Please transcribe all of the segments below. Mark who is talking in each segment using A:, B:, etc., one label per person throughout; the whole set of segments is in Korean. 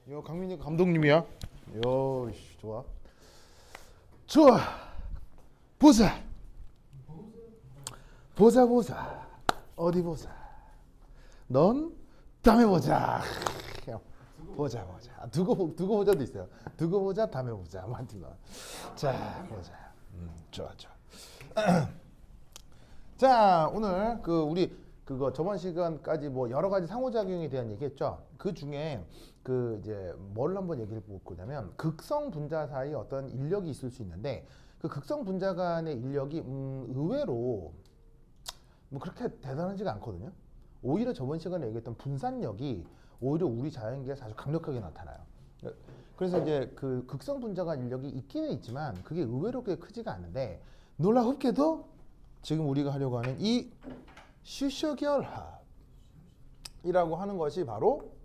A: 요 강민희 감독님이야. 요 좋아. 좋아. 보자. 보자. 어디 보자. 넌 다음에 보자. 보자. 두고 보자도 있어요. 두고 보자, 다음에 보자. 맞지 마. 자, 보자. 좋아. 자, 오늘 우리 그거 저번 시간까지 뭐 여러 가지 상호작용에 대한 얘기했죠. 그 중에 이제 뭘 한번 얘기를 볼 거냐면 극성 분자 사이 어떤 인력이 있을 수 있는데 그 극성 분자 간의 인력이 의외로 뭐 그렇게 대단하지가 않거든요. 오히려 저번 시간에 얘기했던 분산력이 오히려 우리 자연계에서 아주 강력하게 나타나요. 그래서 이제 그 극성 분자 간 인력이 있기는 있지만 그게 의외로 그렇게 크지가 않은데 놀랍게도 지금 우리가 하려고 하는 이 슈셔결합이라고 하는 것이 바로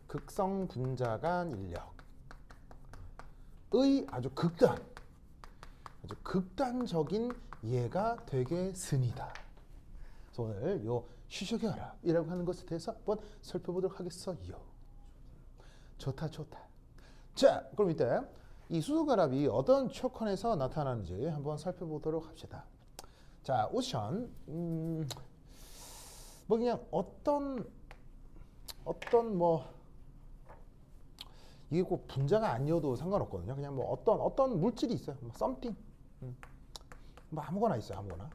A: 극성 분자 간 인력의 아주 극단적인 예가 되겠습니다. 그래서 오늘 요 슈셔결합이라고 하는 것에 대해서 한번 살펴보도록 하겠어요. 좋다. 자, 그럼 이때 이 수소결합이 어떤 조건에서 나타나는지 한번 살펴보도록 합시다. 자, 우선 뭐 그냥 어떤 뭐 이게 꼭 분자가 아니어도 상관없거든요. 그냥 뭐 어떤 물질이 있어요. 뭐 something, 뭐 아무거나 있어요. 아무거나.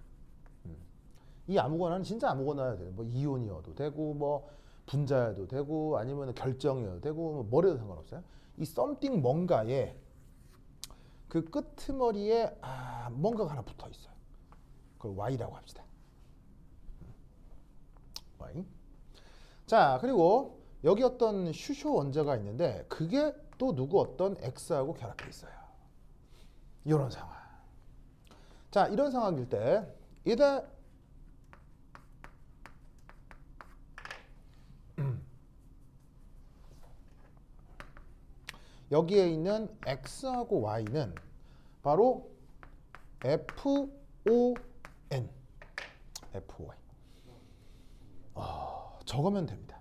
A: 이 아무거나는 진짜 아무거나여도 돼요. 뭐 이온이어도 되고 뭐 분자여도 되고 아니면 결정이어도 되고 뭐 뭐래도 상관없어요. 이 something 뭔가에 그 끄트머리에 뭔가가 하나 붙어 있어요. 그걸 Y라고 합시다. Y. 자, 그리고 여기 어떤 슈쇼 원자가 있는데 그게 또 누구 어떤 X하고 결합해 있어요. 이런 상황. 자, 이런 상황일 때 이때 여기에 있는 X하고 Y는 바로 FON. 적으면 됩니다.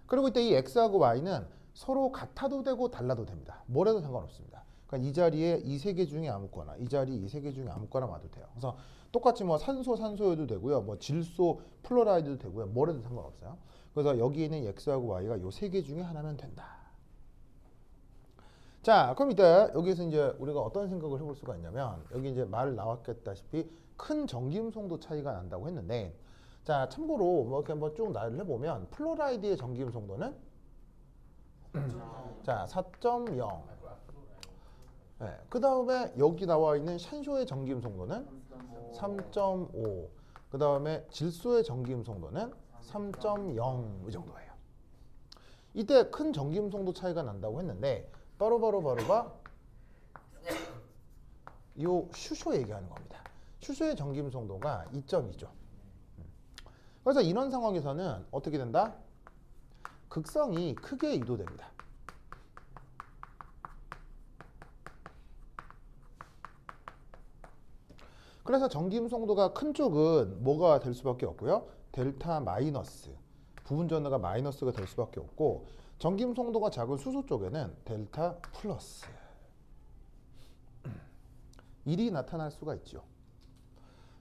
A: 그리고 이때 이 X하고 Y는 서로 같아도 되고 달라도 됩니다. 뭐래도 상관없습니다. 그러니까 이 자리에 이 세 개 중에 아무거나, 이 자리에 이 세 개 중에 아무거나 와도 돼요. 그래서 똑같이 뭐 산소여도 되고요. 뭐 질소, 플로라이드도 되고요. 뭐래도 상관없어요. 그래서 여기 있는 X하고 Y가 이 세 개 중에 하나면 된다. 자, 그럼 이때 여기서 이제 우리가 어떤 생각을 해볼 수가 있냐면 여기 이제 말 나왔겠다시피 큰 전기음성도 차이가 난다고 했는데 자, 참고로 뭐 이렇게 한번 쭉 나열을 해보면 플로라이드의 전기음성도는 자, 4.0. 네, 그 다음에 여기 나와 있는 샨쇼의 전기음성도는 3.5. 그 다음에 질소의 전기음성도는 3.0 이 정도예요. 이때 큰 전기음성도 차이가 난다고 했는데 바로바 요 슈쇼 얘기하는 겁니다. 슈쇼의 전기음성도가 2.2죠. 그래서 이런 상황에서는 어떻게 된다? 극성이 크게 유도됩니다. 그래서 전기음성도가 큰 쪽은 뭐가 될 수밖에 없고요. 델타 마이너스. 부분 전하가 마이너스가 될 수밖에 없고 전기음성도가 작은 수소 쪽에는 델타 플러스. 1이 나타날 수가 있죠.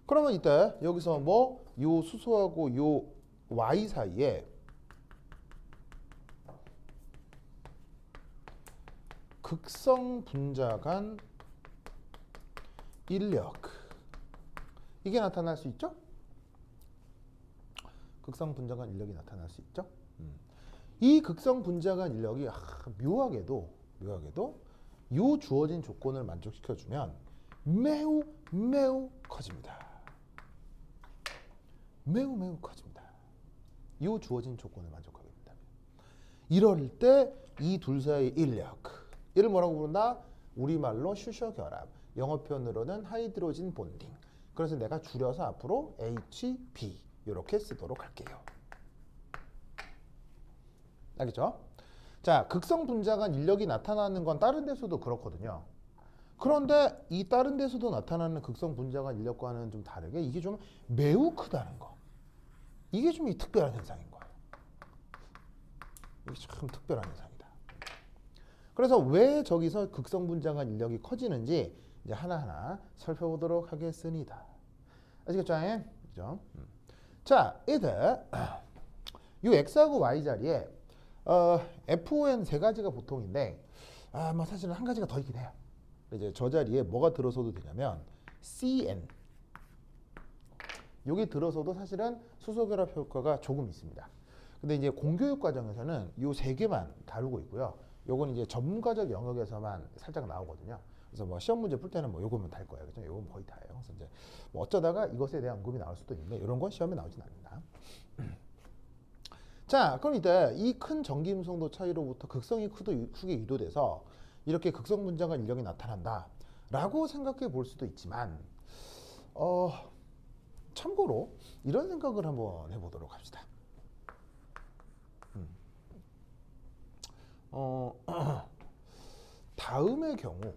A: 그러면 이때 여기서 뭐 요 수소하고 요 Y 사이에 극성 분자 간 인력 이게 나타날 수 있죠? 극성 분자 간 인력이 나타날 수 있죠? 이 극성 분자 간 인력이 묘하게도 요 주어진 조건을 만족시켜주면 매우 커집니다. 매우 커집니다. 요 주어진 조건을 만족하게 된다면 이럴 때 이 둘 사이의 인력 이를 뭐라고 부른다? 우리말로 슈셔 결합, 영어 표현으로는 하이드로진 본딩. 그래서 내가 줄여서 앞으로 HB 이렇게 쓰도록 할게요. 알겠죠? 자, 극성 분자 간 인력이 나타나는 건 다른 데서도 그렇거든요. 그런데 이 다른 데서도 나타나는 극성 분자 간 인력과는 좀 다르게 이게 좀 매우 크다는 거. 이게 좀 특별한 현상인 거예요. 이게 참 특별한 현상이다. 그래서 왜 저기서 극성 분자간 인력이 커지는지 이제 하나하나 살펴보도록 하겠습니다. 아시겠죠? 그죠? 자, 이제 이 x하고 y 자리에 FON 세 가지가 보통인데 뭐 사실은 한 가지가 더 있긴 해요. 이제 저 자리에 뭐가 들어서도 되냐면 CN 여기 들어서도 사실은 수소결합 효과가 조금 있습니다. 근데 이제 공교육 과정에서는 이 세 개만 다루고 있고요. 요건 이제 전문가적 영역에서만 살짝 나오거든요. 그래서 뭐 시험 문제 풀 때는 뭐 요거면 달 거예요. 그죠? 요건 거의 다예요. 그래서 이제 뭐 어쩌다가 이것에 대한 언급이 나올 수도 있는데 이런 건 시험에 나오진 않는다. 자, 그럼 이때 이 큰 전기음성도 차이로부터 극성이 크게 유도돼서 이렇게 극성 분자간 인력이 나타난다라고 생각해 볼 수도 있지만 참고로 이런 생각을 한번 해보도록 합시다. 다음의 경우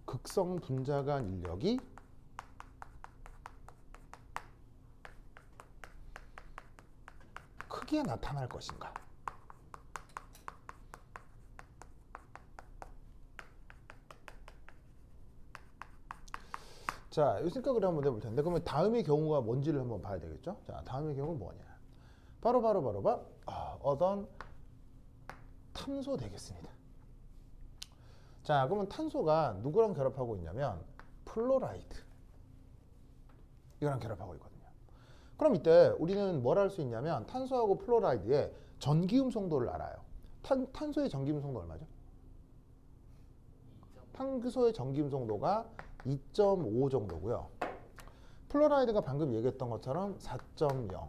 A: 극성 분자간 인력이 크게 나타날 것인가? 자, 이 생각을 한번 해볼 텐데 그러면 다음의 경우가 뭔지를 한번 봐야 되겠죠? 자, 다음의 경우는 뭐냐? 바로 어떤 탄소 되겠습니다. 자, 그러면 탄소가 누구랑 결합하고 있냐면 플로라이드 이거랑 결합하고 있거든요. 그럼 이때 우리는 뭘 할 수 있냐면 탄소하고 플로라이드의 전기음성도를 알아요. 탄소의 전기음성도 얼마죠? 탄소의 전기음성도가 2.5 정도고요. 플로라이드가 방금 얘기했던 것처럼 4.0.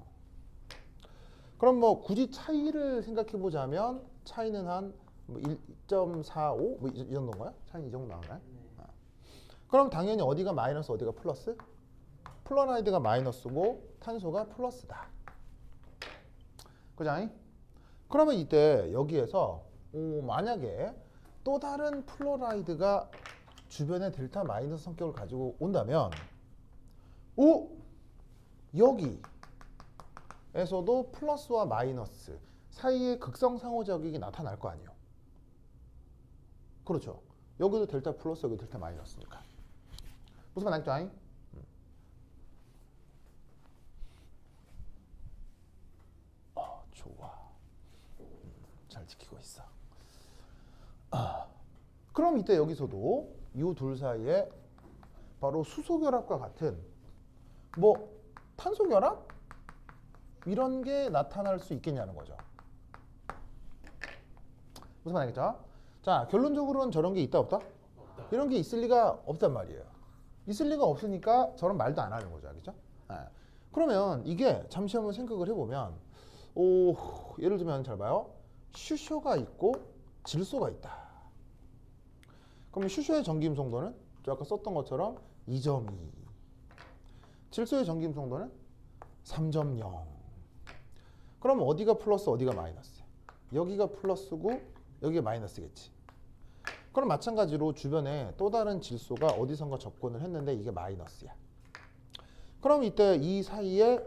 A: 그럼 뭐 굳이 차이를 생각해 보자면 차이는 한 1.45 뭐 이 정도인가요? 차이는 이 정도 나오나요? 그럼 당연히 어디가 마이너스 어디가 플러스? 플로라이드가 마이너스고 탄소가 플러스다. 그죠? 그러면 이때 여기에서 만약에 또 다른 플로라이드가 주변에 델타 마이너스 성격을 가지고 온다면 여기에서도 플러스와 마이너스 사이에 극성 상호작용이 나타날 거 아니에요. 그렇죠. 여기도 델타 플러스 여기 델타 마이너스니까. 무슨 말 알죠? 좋아. 잘 지키고 있어. 그럼 이때 여기서도 이 둘 사이에 바로 수소결합과 같은 뭐 탄소결합? 이런 게 나타날 수 있겠냐는 거죠. 무슨 말이겠죠? 자, 결론적으로는 저런 게 있다 없다? 없다. 이런 게 있을 리가 없단 말이에요. 있을 리가 없으니까 저런 말도 안 하는 거죠. 알겠죠? 그러면 이게 잠시 한번 생각을 해보면 예를 들면 잘 봐요. 슈쇼가 있고 질소가 있다. 그럼 슈쇼의 전기음성도는 저 아까 썼던 것처럼 2.2. 질소의 전기음성도는 3.0. 그럼 어디가 플러스 어디가 마이너스? 여기가 플러스고 여기가 마이너스겠지. 그럼 마찬가지로 주변에 또 다른 질소가 어디선가 접근을 했는데 이게 마이너스야. 그럼 이때 이 사이에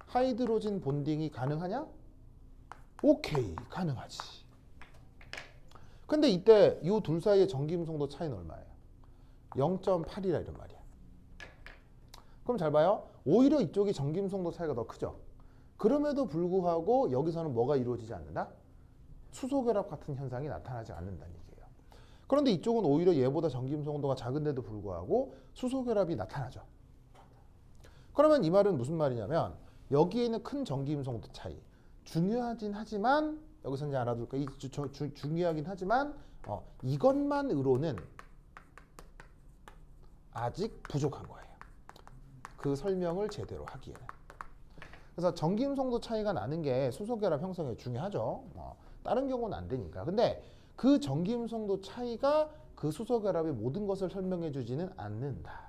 A: 하이드로진 본딩이 가능하냐? 오케이, 가능하지. 근데 이때 이 둘 사이의 전기음성도 차이는 얼마예요? 0.8이라 이런 말이야. 그럼 잘 봐요. 오히려 이쪽이 전기음성도 차이가 더 크죠. 그럼에도 불구하고 여기서는 뭐가 이루어지지 않는다? 수소결합 같은 현상이 나타나지 않는다는 얘기예요. 그런데 이쪽은 오히려 얘보다 전기음성도가 작은데도 불구하고 수소결합이 나타나죠. 그러면 이 말은 무슨 말이냐면 여기에 있는 큰 전기음성도 차이 중요하긴 하지만 여기서 이제 알아둘까? 중요하긴 하지만 이것만으로는 아직 부족한 거예요. 그 설명을 제대로 하기에는. 그래서 전기음성도 차이가 나는 게 수소결합 형성에 중요하죠. 다른 경우는 안 되니까. 근데 그 전기음성도 차이가 그 수소결합의 모든 것을 설명해 주지는 않는다.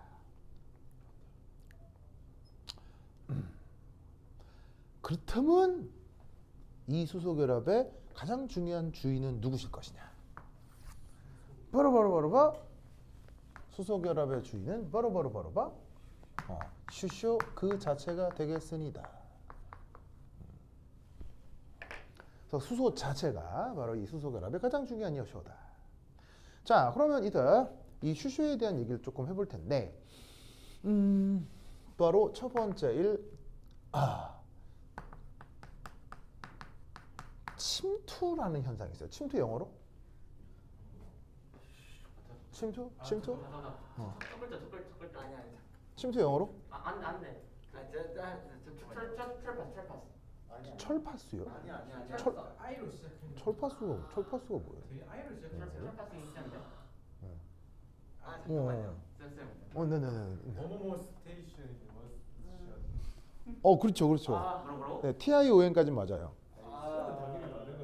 A: 그렇다면 이 수소결합의 가장 중요한 주인은 누구실 것이냐? 바로 수소 결합의 주인은 바로 슈쇼 그 자체가 되겠습니다. 그래서 수소 자체가 바로 이 수소 결합의 가장 중요한 요소다. 자, 그러면 이제 이 슈쇼에 대한 얘기를 조금 해볼 텐데, 바로 첫 번째 침투라는 현상이 있어요. 침투 영어로? 침투? 침투?
B: 첫 글자. 아니.
A: 침투 영어로?
B: 안 돼.
A: 철파수요?
B: 아니.
C: 아이로 시작하는
A: 철파수가 뭐예요?
C: 되게 아이로 시작하는
B: 철파스 있는데.
A: 어.
B: 쌤.
A: 네네네.
C: 뭐뭐뭐 스테이션
A: 그렇죠.
B: 뭐라고?
A: 네, TION까지 맞아요.
C: 당연히 맞는 건데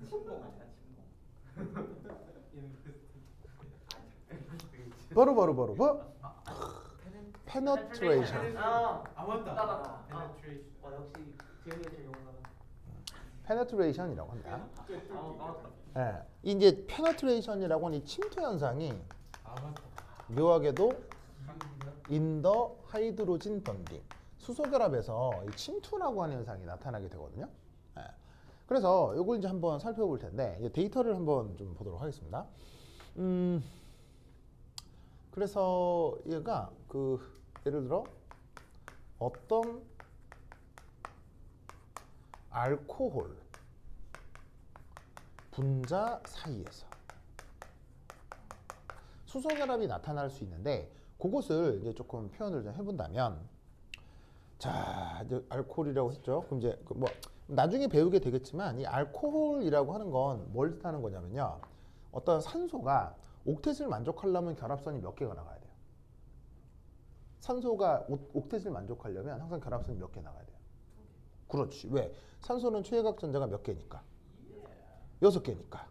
B: 침공 아니야,
A: 바로 penetration.
C: 맞다.
B: 역시 지영이가 제일 용감하다.
A: penetration이라고 합니다. 네, 이제 penetration이라고 하는 이 침투 현상이
C: 맞다.
A: 묘하게도 in the hydrogen bonding 수소 결합에서 이 침투라고 하는 현상이 나타나게 되거든요. 네. 그래서 이걸 이제 한번 살펴볼 텐데 이제 데이터를 한번 좀 보도록 하겠습니다. 그래서 얘가 예를 들어 어떤 알코올 분자 사이에서 수소 결합이 나타날 수 있는데 그것을 이제 조금 표현을 좀 해본다면 자 이제 알코올이라고 했죠. 그럼 이제 뭐 나중에 배우게 되겠지만 이 알코올이라고 하는 건 뭘 뜻하는 거냐면요. 어떤 산소가 옥텟을 만족하려면 결합선이 몇 개가 나가야 돼요. 산소가 옥텟을 만족하려면 항상 결합선이 몇 개 나가야 돼요. 그렇지. 왜? 산소는 최외각 전자가 몇 개니까? 6개니까.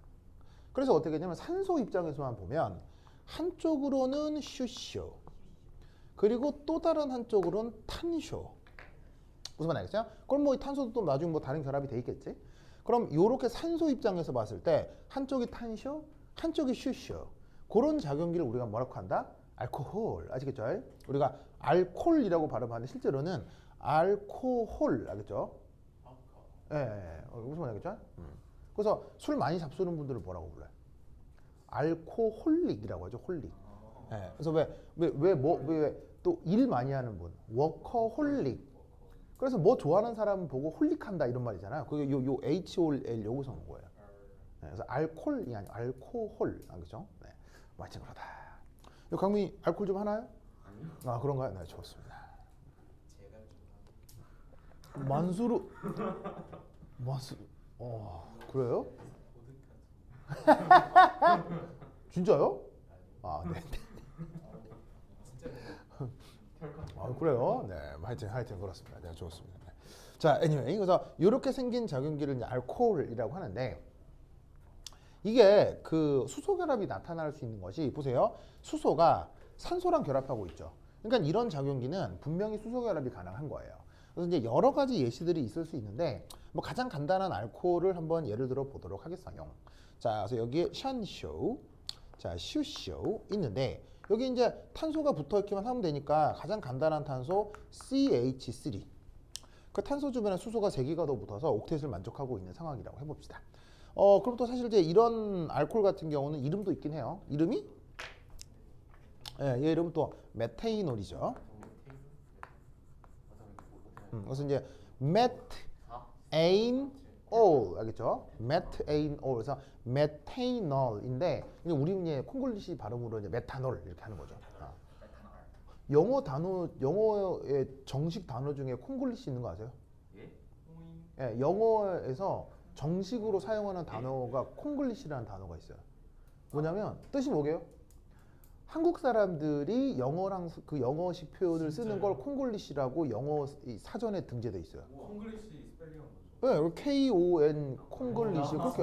A: 그래서 어떻게 되냐면 산소 입장에서만 보면 한쪽으로는 슈쇼 그리고 또 다른 한쪽으로는 탄쇼. 무슨 말 알겠죠? 그럼 뭐 이 탄소도 또 나중에 뭐 다른 결합이 돼 있겠지? 그럼 요렇게 산소 입장에서 봤을 때 한쪽이 탄쇼, 한쪽이 슈쇼. 그런 작용기를 우리가 뭐라고 한다? 알코올. 아시겠죠? 우리가 알콜이라고 발음하는데 실제로는 알코올. 알겠죠? 무슨 말 알겠죠? 그래서 술 많이 잡수는 분들을 뭐라고 불러요? 알코홀릭이라고 하죠. 홀릭. 그래서 왜 또 일 많이 하는 분, 워커홀릭. 그래서 뭐 좋아하는 사람 보고 홀릭한다 이런 말이잖아요. 그게 요 HOL 여기서 온 거예요. 그래서 알콜이 아니고 알코홀. 알겠죠? 네. 마치 그러다. 강민이 알콜 좀 하나요?
B: 아니요.
A: 그런가요? 네, 좋습니다.
B: 제가 좀
A: 만수르. 그래요? 진짜요? 네. 그래요? 네, 하여튼 그렇습니다. 네, 좋습니다. 네. 자, anyway, 그래서 이렇게 생긴 작용기를 이제 알코올이라고 하는데 이게 수소 결합이 나타날 수 있는 것이 보세요. 수소가 산소랑 결합하고 있죠. 그러니까 이런 작용기는 분명히 수소 결합이 가능한 거예요. 그래서 이제 여러 가지 예시들이 있을 수 있는데 뭐 가장 간단한 알코올을 한번 예를 들어 보도록 하겠어요. 자, 그래서 여기에 샨쇼, 자, 슈쇼 있는데 여기 이제 탄소가 붙어 있기만 하면 되니까 가장 간단한 탄소 CH3. 그 탄소 주변에 수소가 3개가 더 붙어서 옥텟을 만족하고 있는 상황이라고 해봅시다. 그럼 또 사실 이제 이런 알코올 같은 경우는 이름도 있긴 해요. 이름이? 얘 이름은 또 메테이놀이죠. 그래서 이제 메테인올 알겠죠? 메테인올 그래서 메테이놀인데 우리는 이제 콩글리시 발음으로 이제 메탄올 이렇게 하는 거죠. 영어의 정식 단어 중에 콩글리시 있는 거 아세요? 예, 영어에서 정식으로 사용하는 단어가 콩글리시라는 단어가 있어요. 뭐냐면 뜻이 뭐게요? 한국 사람들이 영어랑 그 영어식 표현을 쓰는 걸 콩글리시라고 영어 사전에 등재돼 있어요.
C: 콩글리시 스펠링은 뭐죠?
A: 네, KON 콩글리시 그렇게.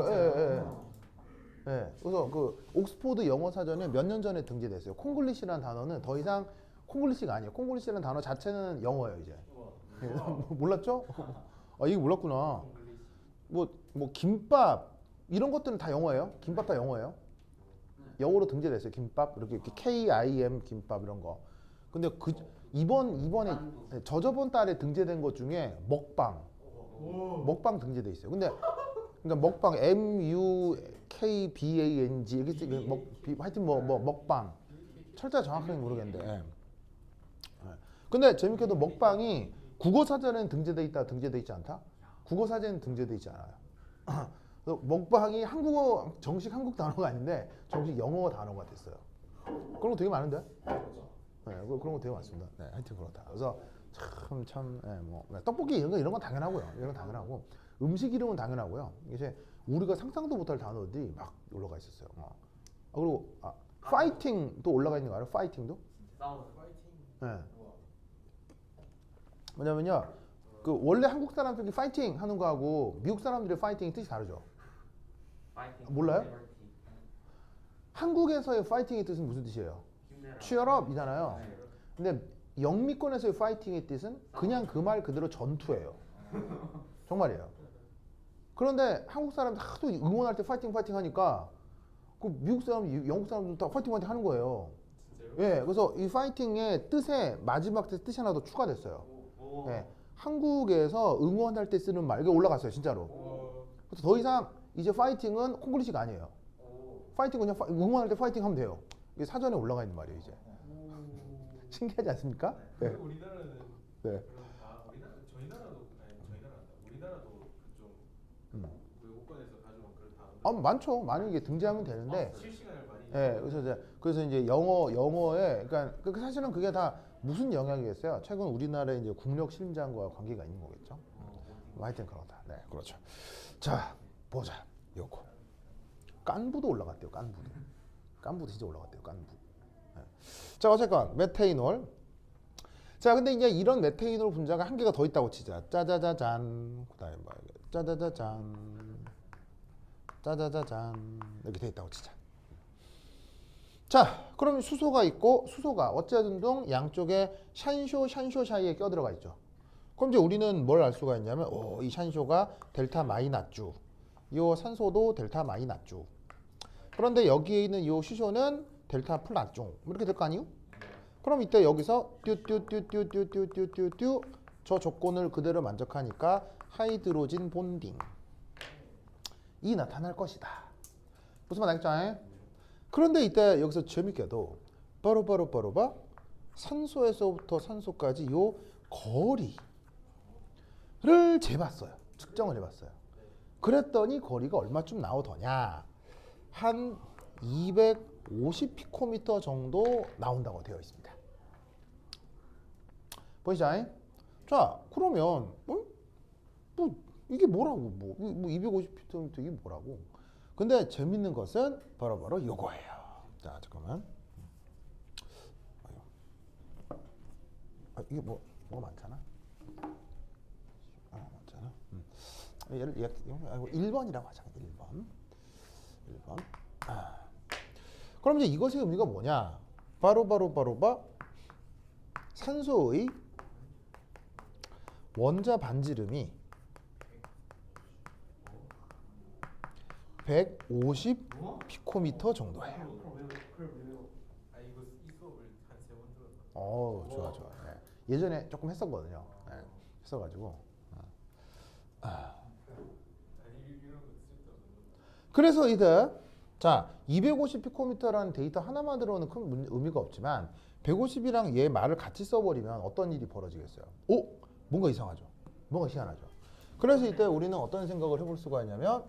A: 예. 그래서 그 옥스포드 영어 사전에 몇 년 전에 등재됐어요. 콩글리시라는 단어는 더 이상 콩글리시가 아니에요. 콩글리시라는 단어 자체는 영어예요 이제. 몰랐죠? 이게 몰랐구나. 뭐 김밥 이런 것들은 다 영어예요. 김밥 다 영어예요. 영어로 등재됐어요. 김밥 이렇게 KIM 김밥 이런 거. 근데 그 이번에 저저번 달에 등재된 것 중에 먹방 등재돼 있어요. 근데 그러니까 먹방 MUKBANG 이게 하여튼 뭐 먹방 철자 정확하게 모르겠는데. 예. 근데 재밌게도 먹방이 국어 사전에는 등재돼 있다 등재돼 있지 않다. 국어 사전에는 등재돼 있지 않아요. 그래서 먹방이 한국어 정식 한국 단어가 아닌데 정식 영어 단어가 됐어요. 그런 거 되게 많은데? 네, 그런 거 되게 많습니다. 네, 하여튼 그렇다. 그래서 참, 네, 뭐 떡볶이 이런 건 당연하고요. 이런 건 당연하고 음식 이름은 당연하고요. 이제 우리가 상상도 못할 단어들이 막 올라가 있었어요. 그리고 파이팅도 올라가 있는 거 알아요? 파이팅도?
B: 싸우는
A: 네. 뭐냐면요. 그 원래 한국 사람들이 파이팅 하는 거하고 미국 사람들의 파이팅이 뜻이 다르죠. 몰라요? 한국에서의 파이팅의 뜻은 무슨 뜻이에요? cheer up이잖아요. 근데 영미권에서의 파이팅의 뜻은 그냥 그 말 그대로 전투예요. 정말이에요. 그런데 한국 사람들 하도 응원할 때 파이팅 하니까 그 미국 사람, 영국 사람들 다 파이팅 하는 거예요. 예, 그래서 이 파이팅의 뜻에 마지막 뜻이 하나 더 추가됐어요. 예, 한국에서 응원할 때 쓰는 말 이게 올라갔어요, 진짜로. 그래서 더 이상 이제 파이팅은 콩글리시가 아니에요. 파이팅은 그냥 응원할 때 파이팅 하면 돼요. 이게 사전에 올라가 있는 말이에요, 이제. 신기하지 않습니까? 네.
C: 우리나라는
A: 네.
C: 저희 나라도 우리나라도 그좀 외국권에서 가져온 그런 단어.
A: 많죠. 많은 게 등장하면 되는데.
C: 실시간을 많이.
A: 예, 그래서 이제 영어에 그러니까 사실은 그게 다 무슨 영향이겠어요? 최근 우리나라의 이제 국력 신장과 관계가 있는 거겠죠. 하여튼 그렇다. 네, 그렇죠. 자, 보자. 요거. 깐부도 올라갔대요. 깐부도 진짜 올라갔대요. 깐부. 네. 자, 어쨌건 메테이놀. 자, 근데 이제 이런 메테이놀 분자가 한 개가 더 있다고 치자. 짜자자잔. 그다음에 뭐 짜자자잔. 짜자자잔. 이렇게 돼 있다고 치자. 자, 그럼 수소가 있고 수소가 어쨌든 양쪽에 샨쇼 사이에 껴들어가 있죠. 그럼 이제 우리는 뭘 알 수가 있냐면 이 샨쇼가 델타 많이 낮죠. 요 산소도 델타 많이 낮죠. 그런데 여기에 있는 요 시쇼는 델타 풀 낮죠. 이렇게 될 거 아니요? 그럼 이때 여기서 뚜뚜뚜뚜뚜뚜뚜뚜 저 조건을 그대로 만족하니까 하이드로진 본딩 이 나타날 것이다. 무슨 말 알겠죠? 그런데 이때 여기서 재밌게도 바로 산소에서부터 산소까지 요 거리를 재봤어요. 측정을 해봤어요. 그랬더니 거리가 얼마쯤 나오더냐? 한 250 피코미터 정도 나온다고 되어 있습니다. 보이죠? 자, 그러면 뭐 이게 뭐라고? 뭐 250 피코미터 이게 뭐라고? 근데 재밌는 것은 바로 요거예요. 자, 잠깐만. 이게 뭐가 많잖아. 많잖아. 얘를 1번이라고 하자. 1번. 그럼 이제 이것의 의미가 뭐냐? 바로 산소의 원자 반지름이 150 피코미터 정도예요.
C: 이거 이 수업을 한 3번 들었나?
A: 좋아. 네. 예전에 조금 했었거든요. 네. 했어가지고.
C: 이런 거 진짜.
A: 그래서 이제 자 250 피코미터라는 데이터 하나만 들어오는 큰 의미가 없지만 150이랑 얘 말을 같이 써버리면 어떤 일이 벌어지겠어요? 뭔가 이상하죠. 뭔가 희한하죠. 그래서 이때 우리는 어떤 생각을 해볼 수가 있냐면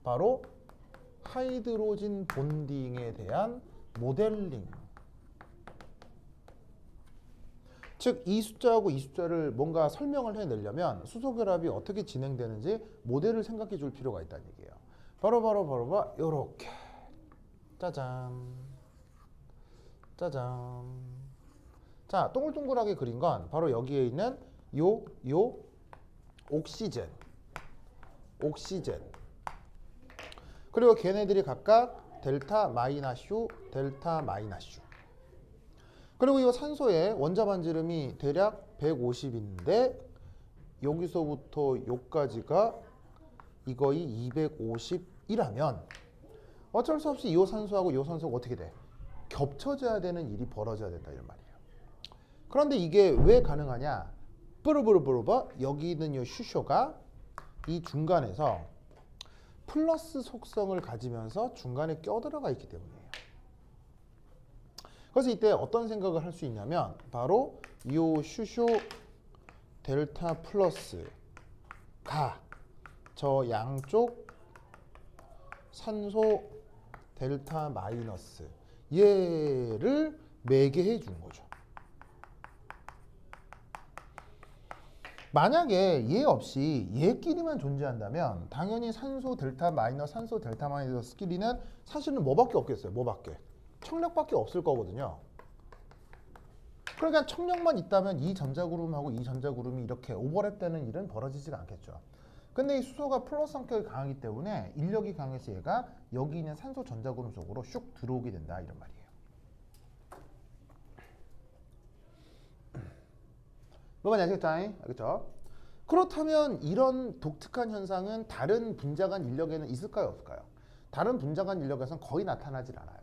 A: 바로 하이드로진 본딩에 대한 모델링. 즉 이 숫자하고 이 숫자를 뭔가 설명을 해내려면 수소 결합이 어떻게 진행되는지 모델을 생각해 줄 필요가 있다는 얘기예요. 바로 요렇게 짜잔. 자, 동글동글하게 그린 건 바로 여기에 있는 요 옥시젠. 그리고 걔네들이 각각 델타 마이너스. 그리고 이 산소의 원자 반지름이 대략 150인데 여기서부터 여기까지가 이거의 250이라면 어쩔 수 없이 이 산소하고 이 산소가 어떻게 돼? 겹쳐져야 되는 일이 벌어져야 된다 이런 말이에요. 그런데 이게 왜 가능하냐? 뿌르뿌르뿌르 여기 있는 이 슈쇼가 이 중간에서 플러스 속성을 가지면서 중간에 껴들어가 있기 때문이에요. 그래서 이때 어떤 생각을 할 수 있냐면 바로 이 슈쇼 델타 플러스가 저 양쪽 산소 델타 마이너스 얘를 매개해 준 거죠. 만약에 얘 없이 얘끼리만 존재한다면 당연히 산소 델타 마이너스 산소 델타 마이너스끼리는 사실은 뭐밖에 없겠어요. 뭐밖에? 청력밖에 없을 거거든요. 그러니까 청력만 있다면 이 전자구름하고 이 전자구름이 이렇게 오버랩되는 일은 벌어지지가 않겠죠. 근데 이 수소가 플러스 성격이 강하기 때문에 인력이 강해서 얘가 여기 있는 산소 전자구름 속으로 슉 들어오게 된다 이런 말이에요. 뭐 많이 아시겠죠? 알겠죠? 그렇다면 이런 독특한 현상은 다른 분자 간 인력에는 있을까요? 없을까요? 다른 분자 간 인력에서는 거의 나타나질 않아요.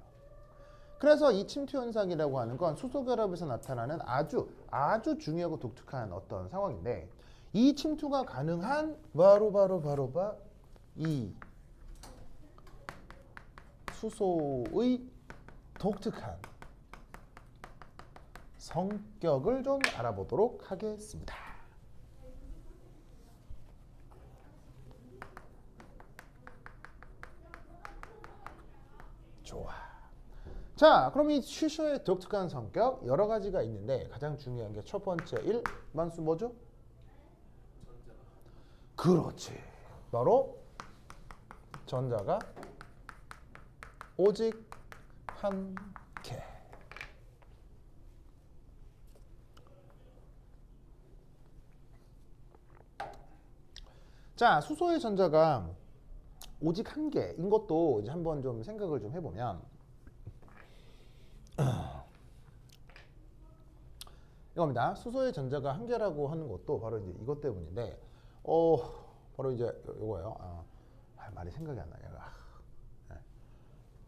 A: 그래서 이 침투 현상이라고 하는 건 수소 결합에서 나타나는 아주 중요하고 독특한 어떤 상황인데 이 침투가 가능한 바로 이 수소의 독특한 성격을 좀 알아보도록 하겠습니다. 좋아. 자, 그럼 이 슈쇼의 독특한 성격 여러 가지가 있는데 가장 중요한 게 첫 번째 1만수 뭐죠? 그렇지. 바로 전자가 오직 한 개. 자, 수소의 전자가 오직 한 개인 것도 이제 한번 좀 생각을 좀 해보면 이겁니다. 수소의 전자가 한 개라고 하는 것도 바로 이제 이것 때문인데, 바로 이제 이거예요. 말이 생각이 안 나냐.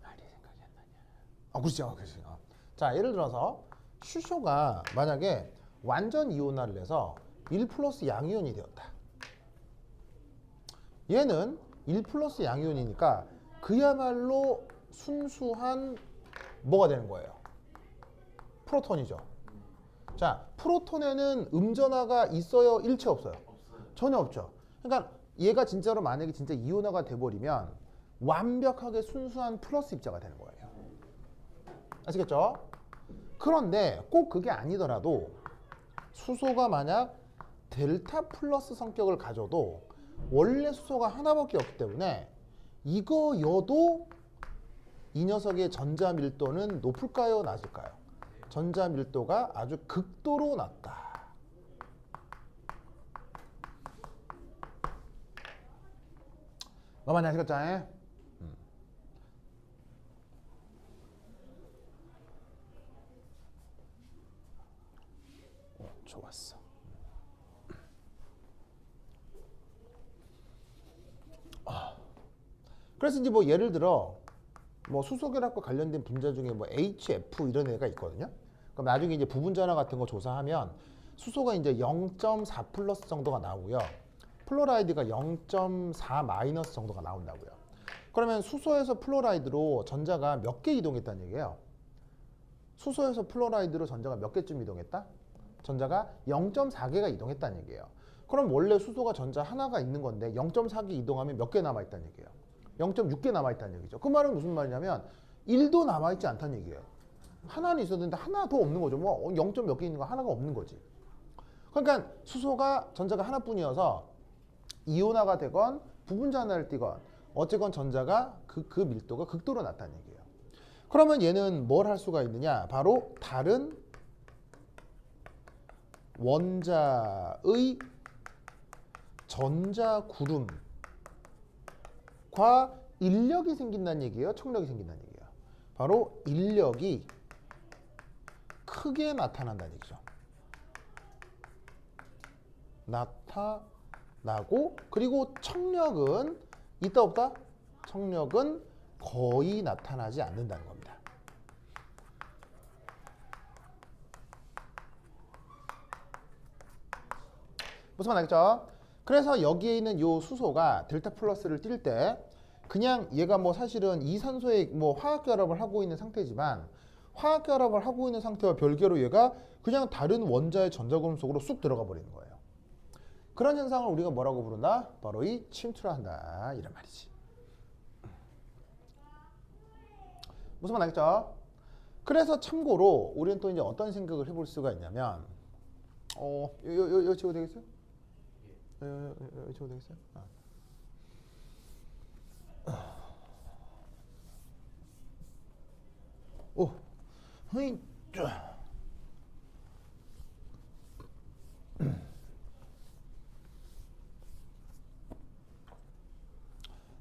A: 말이 생각이 안 나냐. 그렇죠, 그렇죠. 자, 예를 들어서 슈쇼가 만약에 완전 이온화를 해서 1 플러스 양이온이 되었다. 얘는 1 플러스 양이온이니까 그야말로 순수한 뭐가 되는 거예요? 프로톤이죠. 자, 프로톤에는 음전화가 있어요? 일체 없어요? 전혀 없죠. 그러니까 얘가 진짜로 만약에 진짜 이온화가 돼버리면 완벽하게 순수한 플러스 입자가 되는 거예요. 아시겠죠? 그런데 꼭 그게 아니더라도 수소가 만약 델타 플러스 성격을 가져도 원래 수소가 하나밖에 없기 때문에 이거여도 이 녀석의 전자 밀도는 높을까요? 낮을까요? 전자 밀도가 아주 극도로 낮다. 뭐 많이 아시겠죠? 좋았어. 그래서 이제 뭐 예를 들어 뭐 수소 결합과 관련된 분자 중에 뭐 HF 이런 애가 있거든요. 그럼 나중에 이제 부분전화 같은 거 조사하면 수소가 이제 0.4 플러스 정도가 나오고요. 플로라이드가 0.4 마이너스 정도가 나온다고요. 그러면 수소에서 플로라이드로 전자가 몇 개 이동했다는 얘기예요. 수소에서 플로라이드로 전자가 몇 개쯤 이동했다? 전자가 0.4개가 이동했다는 얘기예요. 그럼 원래 수소가 전자 하나가 있는 건데 0.4개 이동하면 몇 개 남아있다는 얘기예요. 0.6개 남아있다는 얘기죠. 그 말은 무슨 말이냐면 1도 남아있지 않다는 얘기예요. 하나는 있었는데 하나 더 없는 거죠. 뭐 0. 몇 개 있는 거 하나가 없는 거지. 그러니까 수소가 전자가 하나뿐이어서 이온화가 되건 부분전화를 띠건 어쨌건 전자가 그 밀도가 극도로 낮다는 얘기예요. 그러면 얘는 뭘 할 수가 있느냐? 바로 다른 원자의 전자구름과 인력이 생긴다는 얘기예요? 청력이 생긴다는 얘기예요? 바로 인력이 크게 나타난다는 얘기죠. 나타나고 그리고 청력은 있다 없다? 청력은 거의 나타나지 않는다는 겁니다. 무슨 말 알겠죠? 그래서 여기에 있는 요 수소가 델타 플러스를 띌 때 그냥 얘가 뭐 사실은 이산소에 뭐 화학 결합을 하고 있는 상태지만 화학 결합을 하고 있는 상태와 별개로 얘가 그냥 다른 원자의 전자구름 속으로 쑥 들어가 버리는 거예요. 그런 현상을 우리가 뭐라고 부른다? 바로 이 침투라 한다 이런 말이지. 무슨 말 알겠죠? 그래서 참고로 우리는 또 이제 어떤 생각을 해볼 수가 있냐면 요 지워 되겠어요? 요 지워 되겠어요? 오, 흐이, 쫙.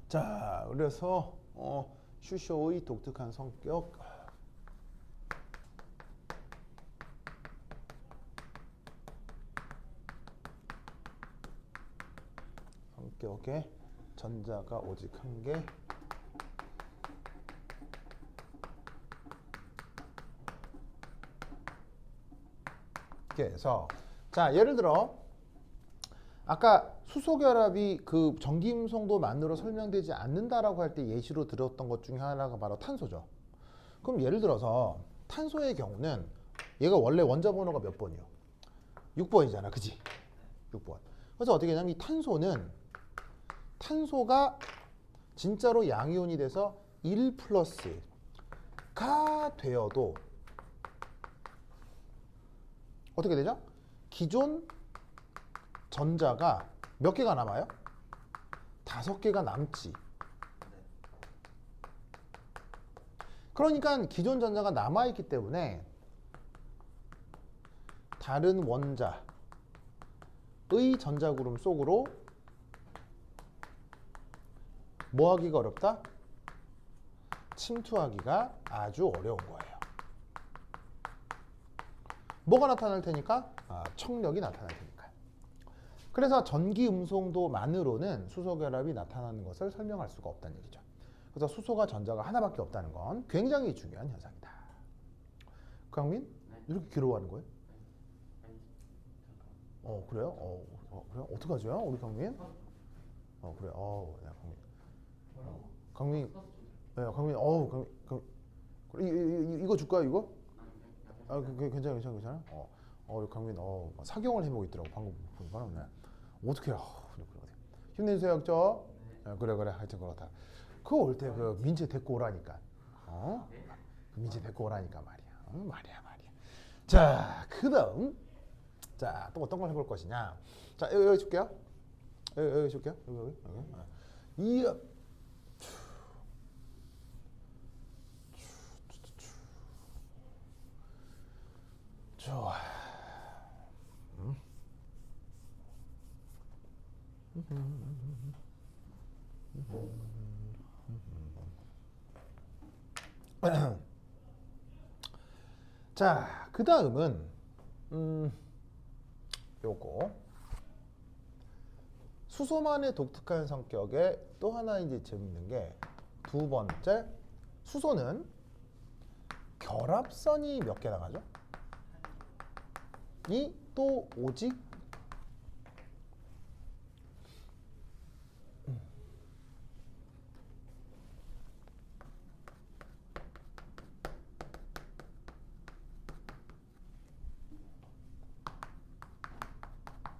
A: 자, 그래서 슈쇼의 독특한 성격에 전자가 오직 한 개. 그래서 자, 예를 들어 아까 수소 결합이 그 전기음성도만으로 설명되지 않는다라고 할 때 예시로 들었던 것 중에 하나가 바로 탄소죠. 그럼 예를 들어서 탄소의 경우는 얘가 원래 원자 번호가 몇 번이요? 6번이잖아, 그지? 6번. 그래서 어떻게 하냐면 이 탄소가 진짜로 양이온이 돼서 1 플러스가 되어도 어떻게 되죠? 기존 전자가 몇 개가 남아요? 5개가 남지. 그러니까 기존 전자가 남아있기 때문에 다른 원자의 전자구름 속으로 뭐 하기가 어렵다? 침투하기가 아주 어려운 거예요. 뭐가 나타날 테니까? 청력이 나타날 테니까. 그래서 전기 음성도만으로는 수소 결합이 나타나는 것을 설명할 수가 없다는 얘기죠. 그래서 수소가 전자가 하나밖에 없다는 건 굉장히 중요한 현상이다. 강민?
B: 네.
A: 이렇게 괴로워하는 거예요?
B: 아니,
A: 그래요? 그래요? 어떡하죠? 우리 강민? 그래요. 야, 강민. 강민. 네, 강민. 이거 줄까요, 이거? 괜찮아. 강민, 사경을 해보고 있더라고, 방금 보니까. 네. 어떻게, 그래. 힘내주세요, 학죠? 네, 그래. 하여튼 그렇다. 그거 올 때 그 민재 데리고 오라니까. 그 민재 데리고 오라니까 말이야. 말이야. 자, 그 다음. 자, 또 어떤 걸 해볼 것이냐. 자, 여기 줄게요. 여기 줄게요. 여기. 이야. 좋아. 자, 그 다음은 요거 수소만의 독특한 성격에 또 하나 이제 재밌는 게 두 번째, 수소는 결합선이 몇 개 나가죠? 이 또 오직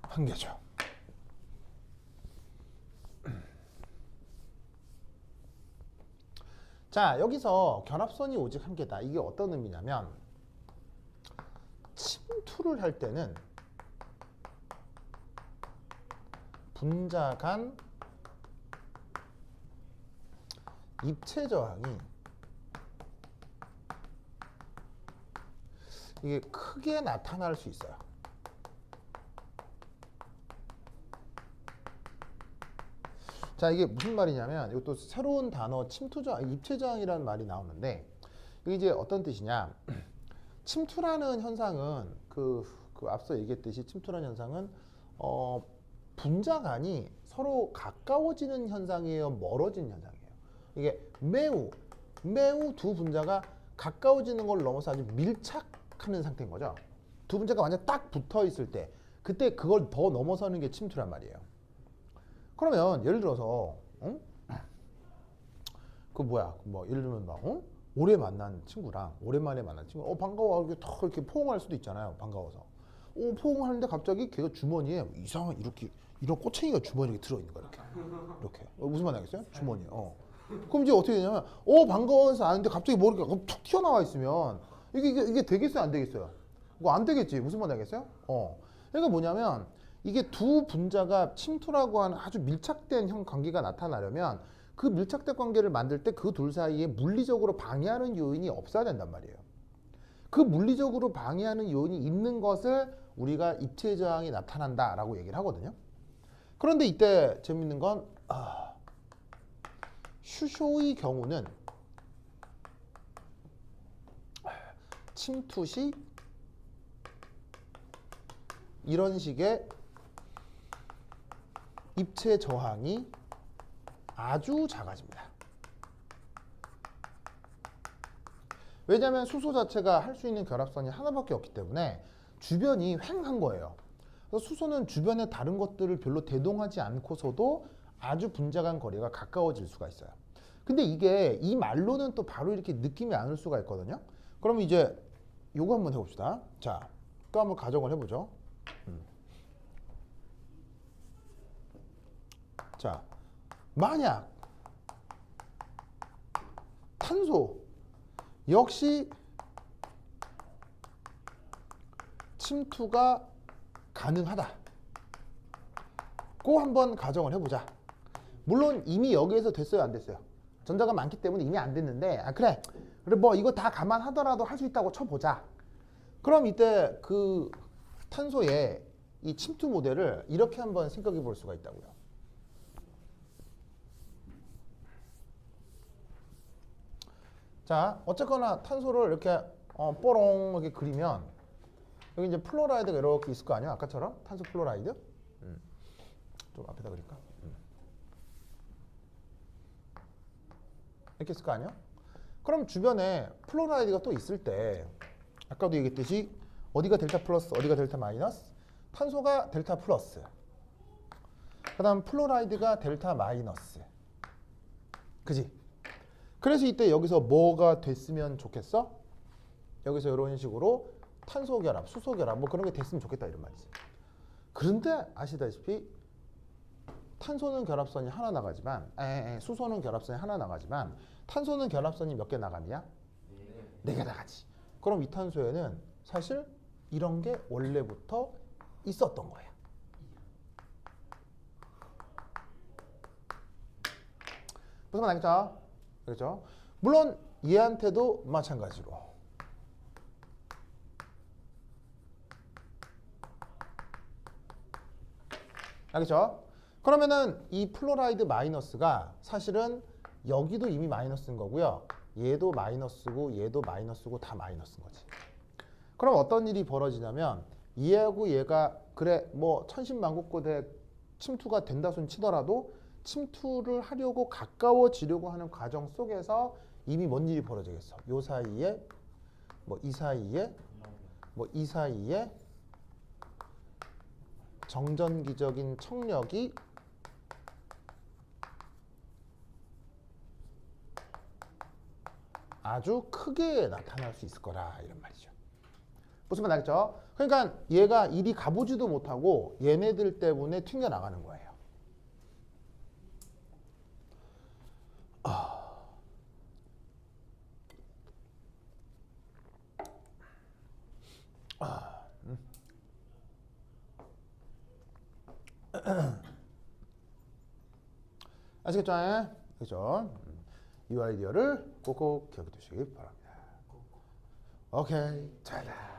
A: 한 개죠. 자, 여기서 결합선이 오직 한 개다. 이게 어떤 의미냐면 침투를 할 때는 분자 간 입체 저항이 이게 크게 나타날 수 있어요. 자, 이게 무슨 말이냐면 이것도 새로운 단어 침투 저항, 입체 저항이라는 말이 나오는데 이게 이제 어떤 뜻이냐? 침투라는 현상은 그 앞서 얘기했듯이 침투라는 현상은 분자 간이 서로 가까워지는 현상이에요, 멀어지는 현상이에요. 이게 매우 두 분자가 가까워지는 걸 넘어서 아주 밀착하는 상태인 거죠. 두 분자가 완전 딱 붙어 있을 때 그때 그걸 더 넘어서는 게 침투란 말이에요. 그러면 예를 들어서 그 뭐야 뭐 예를 들면 막 오래 만난 친구랑 오랜만에 만난 친구 반가워 이렇게 턱 이렇게 포옹할 수도 있잖아요. 반가워서 포옹하는데 갑자기 걔가 주머니에 이상한 이렇게 이런 꼬챙이가 주머니에 들어있는 거야 이렇게 무슨 말 알겠어요? 주머니에 그럼 이제 어떻게 되냐면 반가워서 아는데 갑자기 머리가 툭 튀어나와 있으면 이게 되겠어요 안 되겠어요? 이거 안 되겠지. 무슨 말 알겠어요? 그러니까 뭐냐면 이게 두 분자가 침투라고 하는 아주 밀착된 형 관계가 나타나려면 그 밀착된 관계를 만들 때 그 둘 사이에 물리적으로 방해하는 요인이 없어야 된단 말이에요. 그 물리적으로 방해하는 요인이 있는 것을 우리가 입체 저항이 나타난다라고 얘기를 하거든요. 그런데 이때 재밌는 건 슈쇼의 경우는 침투 시 이런 식의 입체 저항이 아주 작아집니다. 왜냐하면 수소 자체가 할 수 있는 결합선이 하나밖에 없기 때문에 주변이 휑한 거예요. 그래서 수소는 주변의 다른 것들을 별로 대동하지 않고서도 아주 분자 간 거리가 가까워질 수가 있어요. 근데 이게 이 말로는 또 바로 이렇게 느낌이 안 올 수가 있거든요. 그럼 이제 요거 한번 해봅시다. 자, 또 한번 가정을 해보죠. 자, 만약 탄소 역시 침투가 가능하다. 고 한번 가정을 해보자. 물론 이미 여기에서 됐어요, 안 됐어요? 전자가 많기 때문에 이미 안 됐는데, 그래 뭐 이거 다 감안하더라도 할 수 있다고 쳐보자. 그럼 이때 그 탄소의 이 침투 모델을 이렇게 한번 생각해 볼 수가 있다고요. 자, 어쨌거나 탄소를 이렇게 뽀롱 이렇게 그리면 여기 이제 플로라이드가 이렇게 있을 거 아니야? 아까처럼 탄소 플로라이드. 좀 앞에다 그릴까? 이렇게 있을 거 아니야? 그럼 주변에 플로라이드가 또 있을 때 아까도 얘기했듯이 어디가 델타 플러스, 어디가 델타 마이너스? 탄소가 델타 플러스. 그 다음 플로라이드가 델타 마이너스. 그지? 그래서 이때 여기서 뭐가 됐으면 좋겠어? 여기서 이런 식으로 탄소 결합, 수소 결합 뭐 그런 게 됐으면 좋겠다 이런 말이지. 그런데 아시다시피 탄소는 결합선이 하나 나가지만 수소는 결합선이 하나 나가지만 탄소는 결합선이 몇 개 나가냐? 네 개 나가지. 그럼 이 탄소에는 사실 이런 게 원래부터 있었던 거야. 무슨 말 알겠죠? 그렇죠? 물론 얘한테도 마찬가지로 알겠죠? 그러면은 이 플로라이드 마이너스가 사실은 여기도 이미 마이너스인 거고요. 얘도 마이너스고 얘도 마이너스고 다 마이너스인 거지. 그럼 어떤 일이 벌어지냐면 얘하고 얘가 그래 뭐 천신만고권에 침투가 된다 손 치더라도 침투를 하려고 가까워지려고 하는 과정 속에서 이미 뭔 일이 벌어지겠어? 요 사이에 뭐 이 사이에 뭐 이 사이에 정전기적인 청력이 아주 크게 나타날 수 있을 거라 이런 말이죠. 무슨 말 알겠죠? 그러니까 얘가 이리 가보지도 못하고 얘네들 때문에 튕겨나가는 거예요. 아시겠죠? 그렇죠? 이 아이디어를 꼭꼭 기억해 두시기 바랍니다. 오케이. 잘다.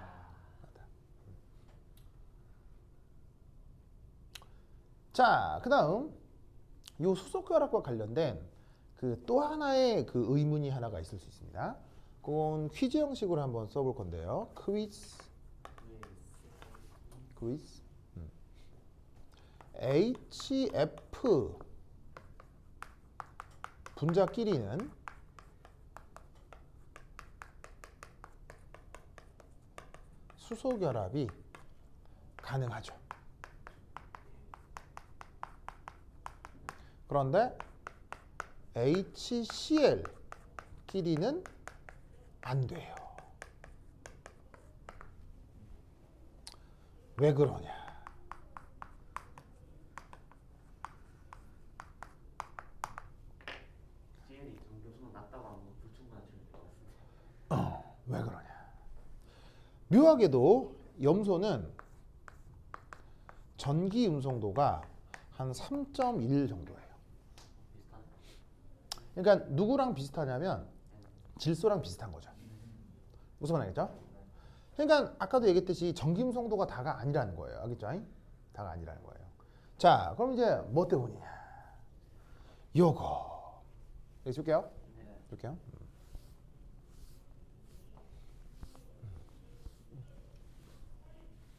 A: 자, 그다음 이 수소결합과 관련된 그 또 하나의 그 의문이 하나가 있을 수 있습니다. 그건 퀴즈 형식으로 한번 써볼 건데요. 퀴즈. HF 분자끼리는 수소 결합이 가능하죠. 그런데 HCl끼리는 안 돼요. 왜 그러냐?
B: CL이 전교수는 낮다고 하면 불충분한 질문일 것 같습니다.
A: 왜 그러냐? 묘하게도 염소는 전기 음성도가 한 3.1 정도예요.
B: 비슷하네요.
A: 그러니까 누구랑 비슷하냐면 질소랑 비슷한 거죠. 무슨 말이겠죠? 그러니까 아까도 얘기했듯이 전기 음성도가 다가 아니라는 거예요. 알겠죠? 다가 아니라는 거예요. 자, 그럼 이제 뭐 때문이냐? 요거. 여기 줄게요.
B: 네.
A: 줄게요.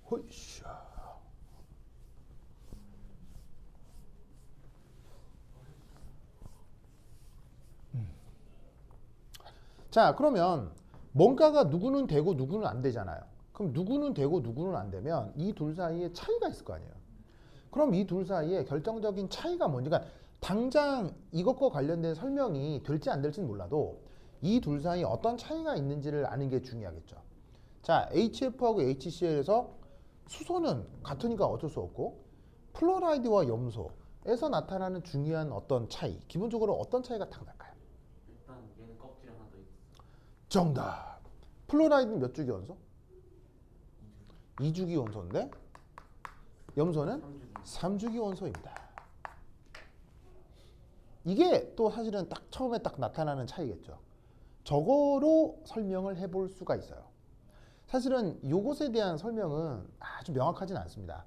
A: 호이샤. 자, 그러면 뭔가가 누구는 되고 누구는 안 되잖아요. 그럼 누구는 되고 누구는 안 되면 이 둘 사이에 차이가 있을 거 아니에요. 그럼 이 둘 사이에 결정적인 차이가 뭔지, 그러니까 당장 이것과 관련된 설명이 될지 안 될지는 몰라도 이 둘 사이에 어떤 차이가 있는지를 아는 게 중요하겠죠. 자, HF하고 HCl에서 수소는 같으니까 어쩔 수 없고 플로라이드와 염소에서 나타나는 중요한 어떤 차이, 기본적으로 어떤 차이가 딱 날까요?
B: 일단 얘는 껍질 하나 더 있고
A: 정답. 플로라이드는 몇 주기 원소? 2주기 원소인데 염소는 3주기 원소입니다. 이게 또 사실은 딱 처음에 딱 나타나는 차이겠죠. 저거로 설명을 해볼 수가 있어요. 사실은 이것에 대한 설명은 아주 명확하진 않습니다.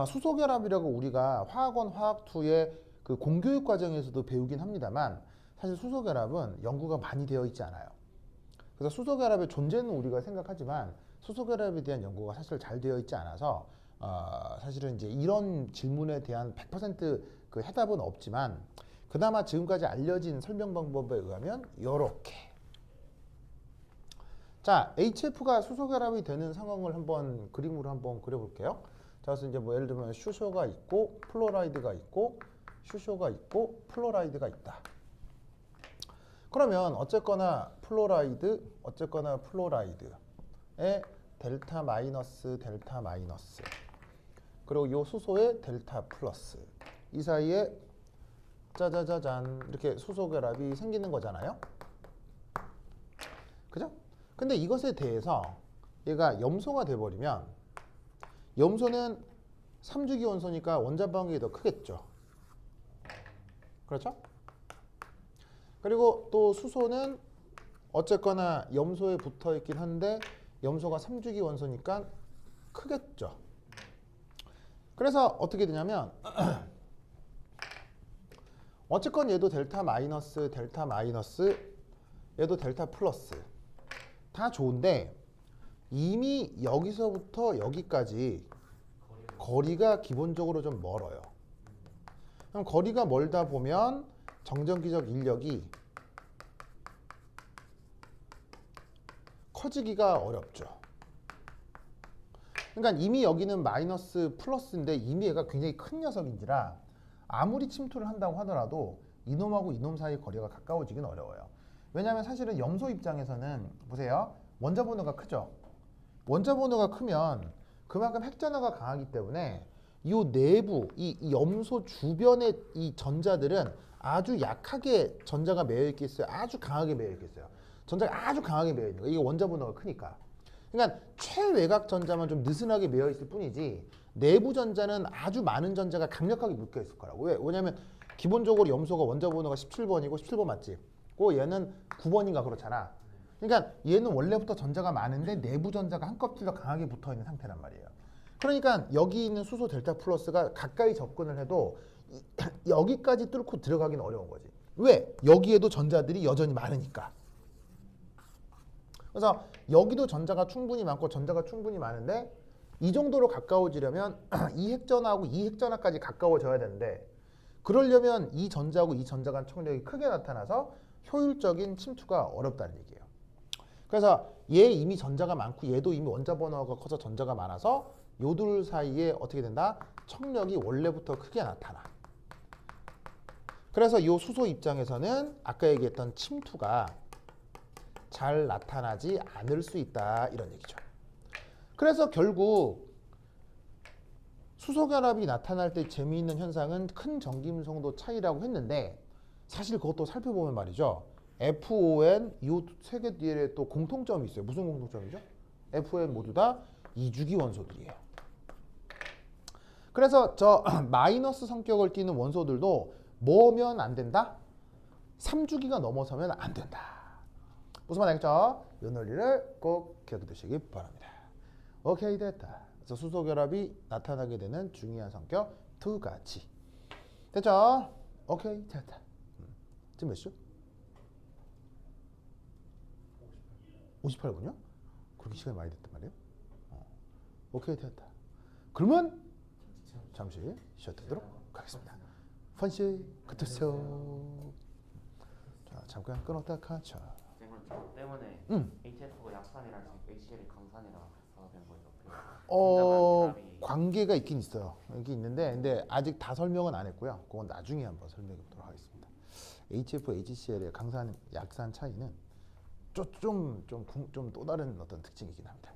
A: 수소결합이라고 우리가 화학원 화학2의 그 공교육 과정에서도 배우긴 합니다만 사실 수소결합은 연구가 많이 되어 있지 않아요. 그래서 수소결합의 존재는 우리가 생각하지만 수소결합에 대한 연구가 사실 잘 되어 있지 않아서 사실은 이제 이런 질문에 대한 100%그 해답은 없지만 그나마 지금까지 알려진 설명 방법에 의하면 이렇게. 자, HF가 수소결합이 되는 상황을 한번 그림으로 한번 그려볼게요. 자, 그래서 이제 뭐 예를 들면 슈쇼가 있고 플로라이드가 있고 슈쇼가 있고 플로라이드가 있다. 그러면 어쨌거나 플로라이드에 델타 마이너스 델타 마이너스 그리고 이 수소의 델타 플러스 이 사이에 짜자자잔 이렇게 수소 결합이 생기는 거잖아요. 그죠? 근데 이것에 대해서 얘가 염소가 돼버리면 염소는 3주기 원소니까 원자 반응이 더 크겠죠. 그렇죠? 그리고 또 수소는 어쨌거나 염소에 붙어 있긴 한데 염소가 3주기 원소니까 크겠죠. 그래서 어떻게 되냐면 어쨌건 얘도 델타 마이너스 얘도 델타 플러스 다 좋은데 이미 여기서부터 여기까지 거리가 기본적으로 좀 멀어요. 그럼 거리가 멀다 보면 정전기적 인력이 커지기가 어렵죠. 그러니까 이미 여기는 마이너스 플러스인데 이미 얘가 굉장히 큰 녀석인지라 아무리 침투를 한다고 하더라도 이놈하고 이놈 사이 거리가 가까워지긴 어려워요. 왜냐하면 사실은 염소 입장에서는 보세요. 원자 번호가 크죠. 원자 번호가 크면 그만큼 핵전화가 강하기 때문에 이 내부, 이 염소 주변의 이 전자들은 아주 약하게 전자가 매여 있겠어요. 아주 강하게 매여 있겠어요. 전자가 아주 강하게 매여 있는 거예요. 이게 원자 번호가 크니까. 그러니까 최외곽 전자만 좀 느슨하게 매여 있을 뿐이지 내부 전자는 아주 많은 전자가 강력하게 묶여 있을 거라고. 왜냐면 기본적으로 염소가 원자 번호가 17번이고 17번 맞지? 고 얘는 9번인가 그렇잖아. 그러니까 얘는 원래부터 전자가 많은데 내부 전자가 한 껍질 더 강하게 붙어 있는 상태란 말이에요. 그러니까 여기 있는 수소 델타 플러스가 가까이 접근을 해도 여기까지 뚫고 들어가긴 어려운 거지. 왜? 여기에도 전자들이 여전히 많으니까. 그래서 여기도 전자가 충분히 많고 전자가 충분히 많은데 이 정도로 가까워지려면 이 핵전화하고 이 핵전화까지 가까워져야 되는데 그러려면 이 전자하고 이 전자 간 청력이 크게 나타나서 효율적인 침투가 어렵다는 얘기예요. 그래서 얘 이미 전자가 많고 얘도 이미 원자 번호가 커서 전자가 많아서 요 둘 사이에 어떻게 된다? 청력이 원래부터 크게 나타나. 그래서 요 수소 입장에서는 아까 얘기했던 침투가 잘 나타나지 않을 수 있다 이런 얘기죠. 그래서 결국 수소 결합이 나타날 때 재미있는 현상은 큰 전기음성도 차이라고 했는데 사실 그것도 살펴보면 말이죠. FON 이 세 개 뒤에 또 공통점이 있어요. 무슨 공통점이죠? FON 모두 다 이주기 원소들이에요. 그래서 저 마이너스 성격을 띠는 원소들도 뭐면 안 된다? 3주기가 넘어서면 안 된다. 무슨 말 알겠죠? 이 논리를 꼭 기억해 두시기 바랍니다. 오케이 됐다. 그래서 수소 결합이 나타나게 되는 중요한 성격 두 가지. 됐죠? 오케이 됐다. 지금 몇 시? 58분이요? 그렇게 시간이 많이 됐단 말이에요? 오케이 됐다. 그러면 잠시 쉬어드리도록 하겠습니다. 펀시 끝으세요. 자 잠깐 끊었다 카차.
B: 쌤은 저 때문에 HF가 약산이라 HCl이 강산이라 해서 된 거예요.
A: 관계가 있긴 있어요. 여기 있는데 근데 아직 다 설명은 안 했고요. 그건 나중에 한번 설명해 보도록 하겠습니다. HF, HCl의 강산, 약산 차이는 좀 또 다른 어떤 특징이긴 합니다.